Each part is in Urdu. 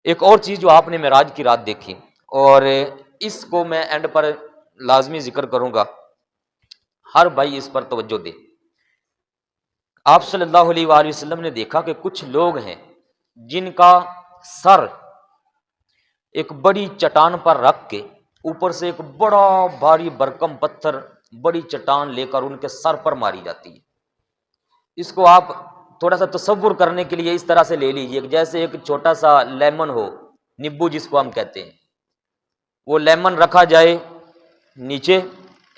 ایک اور چیز جو آپ نے معراج کی رات دیکھی، اور اس کو میں اینڈ پر لازمی ذکر کروں گا، ہر بھائی اس پر توجہ دے۔ آپ صلی اللہ علیہ وآلہ وسلم نے دیکھا کہ کچھ لوگ ہیں جن کا سر ایک بڑی چٹان پر رکھ کے اوپر سے ایک بڑا بھاری بھرکم پتھر، بڑی چٹان لے کر ان کے سر پر ماری جاتی ہے۔ اس کو آپ تھوڑا سا تصور کرنے کے لیے اس طرح سے لے لیجئے کہ جیسے ایک چھوٹا سا لیمن ہو، نیبو جس کو ہم کہتے ہیں، وہ لیمن رکھا جائے نیچے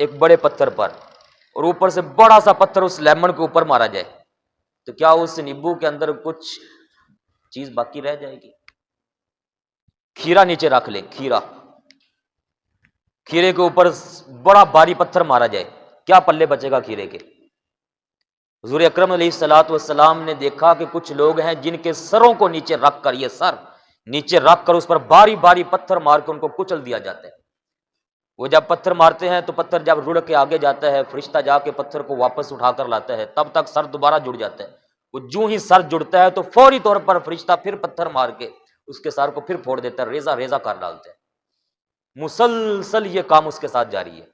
ایک بڑے پتھر پر، اور اوپر سے بڑا سا پتھر اس لیمن کے اوپر مارا جائے، تو کیا اس نیبو کے اندر کچھ چیز باقی رہ جائے گی؟ کھیرا نیچے رکھ لیں، کھیرا، کھیرے کے اوپر بڑا بھاری پتھر مارا جائے، کیا پلے بچے گا کھیرے کے؟ حضور اکرم علیہ الصلوۃ والسلام نے دیکھا کہ کچھ لوگ ہیں جن کے سروں کو نیچے رکھ کر، یہ سر نیچے رکھ کر اس پر باری باری پتھر مار کے ان کو کچل دیا جاتا ہے۔ وہ جب پتھر مارتے ہیں تو پتھر جب رڑ کے آگے جاتا ہے، فرشتہ جا کے پتھر کو واپس اٹھا کر لاتا ہے، تب تک سر دوبارہ جڑ جاتا ہے۔ وہ جو ہی سر جڑتا ہے تو فوری طور پر فرشتہ پھر پتھر مار کے اس کے سر کو پھر پھوڑ دیتا ہے، ریزہ ریزہ کر ڈالتا ہے۔ مسلسل یہ کام اس کے ساتھ جاری ہے۔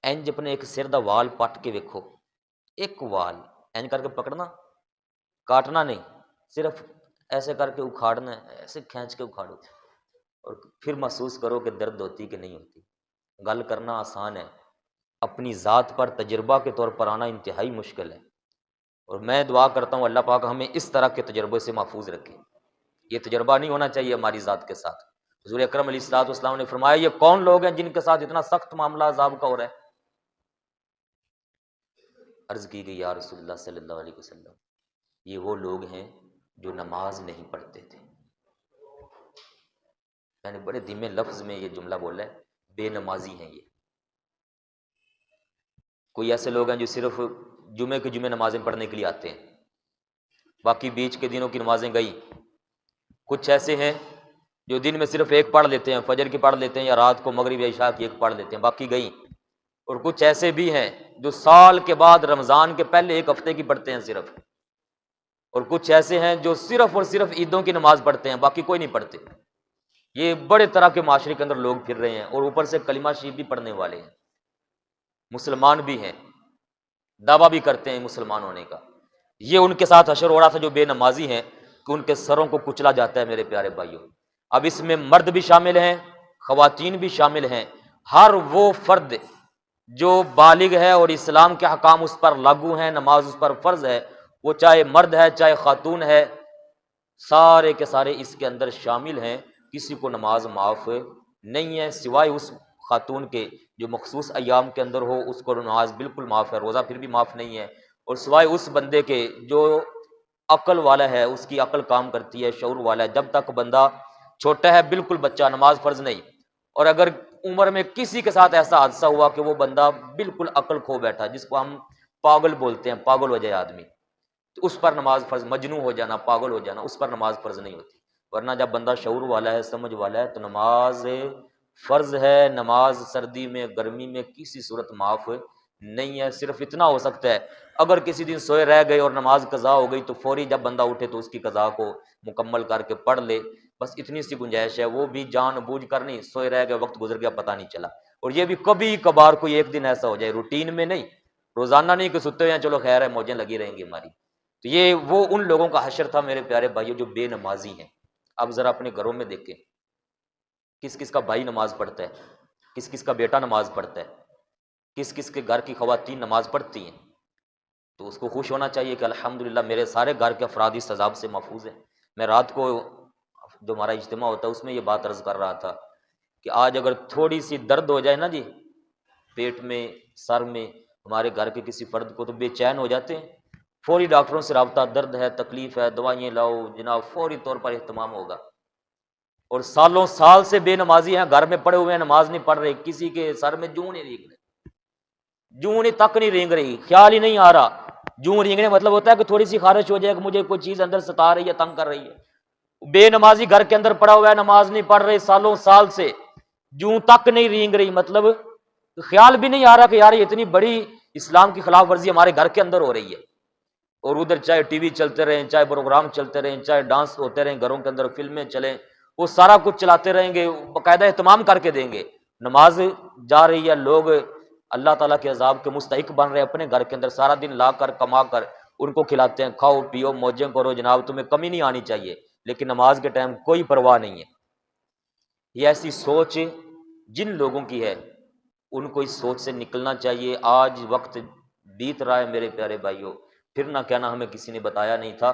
اینج اپنے ایک سر دا وال پٹ کے ویکھو، ایک وال اینج کر کے پکڑنا، کاٹنا نہیں، صرف ایسے کر کے اکھاڑنا ہے، ایسے کھینچ کے اکھاڑو، اور پھر محسوس کرو کہ درد ہوتی کہ نہیں ہوتی۔ گل کرنا آسان ہے، اپنی ذات پر تجربہ کے طور پر آنا انتہائی مشکل ہے، اور میں دعا کرتا ہوں اللہ پاک ہمیں اس طرح کے تجربے سے محفوظ رکھے۔ یہ تجربہ نہیں ہونا چاہیے ہماری ذات کے ساتھ۔ حضور اکرم علیہ الصلوۃ والسلام نے فرمایا یہ کون لوگ ہیں جن کے ساتھ اتنا سخت معاملہ عذاب کا ہو رہا ہے؟ عرض کی گئی یا رسول اللہ صلی اللہ علیہ وسلم، یہ وہ لوگ ہیں جو نماز نہیں پڑھتے تھے۔ میں نے بڑے دھیمے لفظ میں یہ جملہ بولا ہے، بے نمازی ہیں یہ۔ کوئی ایسے لوگ ہیں جو صرف جمعے کے جمعے نمازیں پڑھنے کے لیے آتے ہیں، باقی بیچ کے دنوں کی نمازیں گئی۔ کچھ ایسے ہیں جو دن میں صرف ایک پڑھ لیتے ہیں، فجر کی پڑھ لیتے ہیں، یا رات کو مغرب یا عشاء کی ایک پڑھ لیتے ہیں، باقی گئی۔ اور کچھ ایسے بھی ہیں جو سال کے بعد رمضان کے پہلے ایک ہفتے کی پڑھتے ہیں صرف، اور کچھ ایسے ہیں جو صرف اور صرف عیدوں کی نماز پڑھتے ہیں، باقی کوئی نہیں پڑھتے۔ یہ بڑے طرح کے معاشرے کے اندر لوگ پھر رہے ہیں، اور اوپر سے کلمہ شریف بھی پڑھنے والے ہیں، مسلمان بھی ہیں، دعویٰ بھی کرتے ہیں مسلمان ہونے کا۔ یہ ان کے ساتھ حشر ہو رہا تھا جو بے نمازی ہیں، کہ ان کے سروں کو کچلا جاتا ہے میرے پیارے بھائیوں۔ اب اس میں مرد بھی شامل ہیں، خواتین بھی شامل ہیں، ہر وہ فرد جو بالغ ہے اور اسلام کے احکام اس پر لاگو ہیں، نماز اس پر فرض ہے، وہ چاہے مرد ہے چاہے خاتون ہے، سارے کے سارے اس کے اندر شامل ہیں۔ کسی کو نماز معاف نہیں ہے سوائے اس خاتون کے جو مخصوص ایام کے اندر ہو، اس کو نماز بالکل معاف ہے، روزہ پھر بھی معاف نہیں ہے، اور سوائے اس بندے کے جو عقل والا ہے، اس کی عقل کام کرتی ہے، شعور والا ہے۔ جب تک بندہ چھوٹا ہے بالکل بچہ، نماز فرض نہیں، اور اگر عمر میں کسی کے ساتھ ایسا حادثہ ہوا کہ وہ بندہ بالکل عقل کھو بیٹھا، جس کو ہم پاگل بولتے ہیں، پاگل ہو جائے آدمی، تو اس پر نماز فرض، مجنون ہو جانا، پاگل ہو جانا، اس پر نماز فرض نہیں ہوتی۔ ورنہ جب بندہ شعور والا ہے، سمجھ والا ہے، تو نماز فرض ہے۔ نماز سردی میں گرمی میں کسی صورت معاف نہیں ہے۔ صرف اتنا ہو سکتا ہے اگر کسی دن سوئے رہ گئے اور نماز قضا ہو گئی تو فوری جب بندہ اٹھے تو اس کی قضا کو مکمل کر کے پڑھ لے، بس اتنی سی گنجائش ہے، وہ بھی جان بوجھ کر نہیں، سوئے رہ گئے، وقت گزر گیا پتہ نہیں چلا، اور یہ بھی کبھی کبھار کوئی ایک دن ایسا ہو جائے، روٹین میں نہیں، روزانہ نہیں کہ ستے ہوئے ہیں چلو خیر ہے موجیں لگی رہیں گی ہماری۔ تو یہ وہ ان لوگوں کا حشر تھا میرے پیارے بھائیوں جو بے نمازی ہیں۔ اب ذرا اپنے گھروں میں دیکھیں، کس کس کا بھائی نماز پڑھتا ہے، کس کس کا بیٹا نماز پڑھتا ہے، کس کس کے گھر کی خواتین نماز پڑھتی ہیں، تو اس کو خوش ہونا چاہیے کہ الحمدللہ میرے سارے گھر کے افراد اس عذاب سے محفوظ ہیں۔ میں رات کو جو ہمارا اجتماع ہوتا ہے اس میں یہ بات عرض کر رہا تھا کہ آج اگر تھوڑی سی درد ہو جائے نا جی، پیٹ میں، سر میں، ہمارے گھر کے کسی فرد کو، تو بے چین ہو جاتے ہیں، فوری ڈاکٹروں سے رابطہ، درد ہے، تکلیف ہے، دوائیں لاؤ جناب، فوری طور پر اہتمام ہوگا۔ اور سالوں سال سے بے نمازی ہیں، گھر میں پڑے ہوئے ہیں، نماز نہیں پڑھ رہے، کسی کے سر میں جوں نہیں رینگ رہی، جوں نہیں تک نہیں رینگ رہی، خیال ہی نہیں آ رہا۔ جوں رینگنے مطلب ہوتا ہے کہ تھوڑی سی خارش ہو جائے کہ مجھے کوئی چیز اندر ستا رہی ہے، تنگ کر رہی ہے۔ بے نمازی گھر کے اندر پڑا ہوا ہے، نماز نہیں پڑھ رہے سالوں سال سے، جوں تک نہیں رینگ رہی، مطلب خیال بھی نہیں آ رہا کہ یار یہ اتنی بڑی اسلام کی خلاف ورزی ہمارے گھر کے اندر ہو رہی ہے۔ اور ادھر چاہے ٹی وی چلتے رہیں، چاہے پروگرام چلتے رہیں، چاہے ڈانس ہوتے رہیں، گھروں کے اندر فلمیں چلیں، وہ سارا کچھ چلاتے رہیں گے، باقاعدہ اہتمام کر کے دیں گے، نماز جا رہی ہے، لوگ اللہ تعالیٰ کے عذاب کے مستحق بن رہے ہیں، اپنے گھر کے اندر سارا دن لا کر کما کر ان کو کھلاتے ہیں، کھاؤ پیو موجیں کرو جناب، تمہیں کمی نہیں آنی چاہیے، لیکن نماز کے ٹائم کوئی پرواہ نہیں ہے۔ یہ ایسی سوچ جن لوگوں کی ہے ان کو اس سوچ سے نکلنا چاہیے۔ آج وقت بیت رہا ہے میرے پیارے بھائیوں، پھر نہ کہنا ہمیں کسی نے بتایا نہیں تھا۔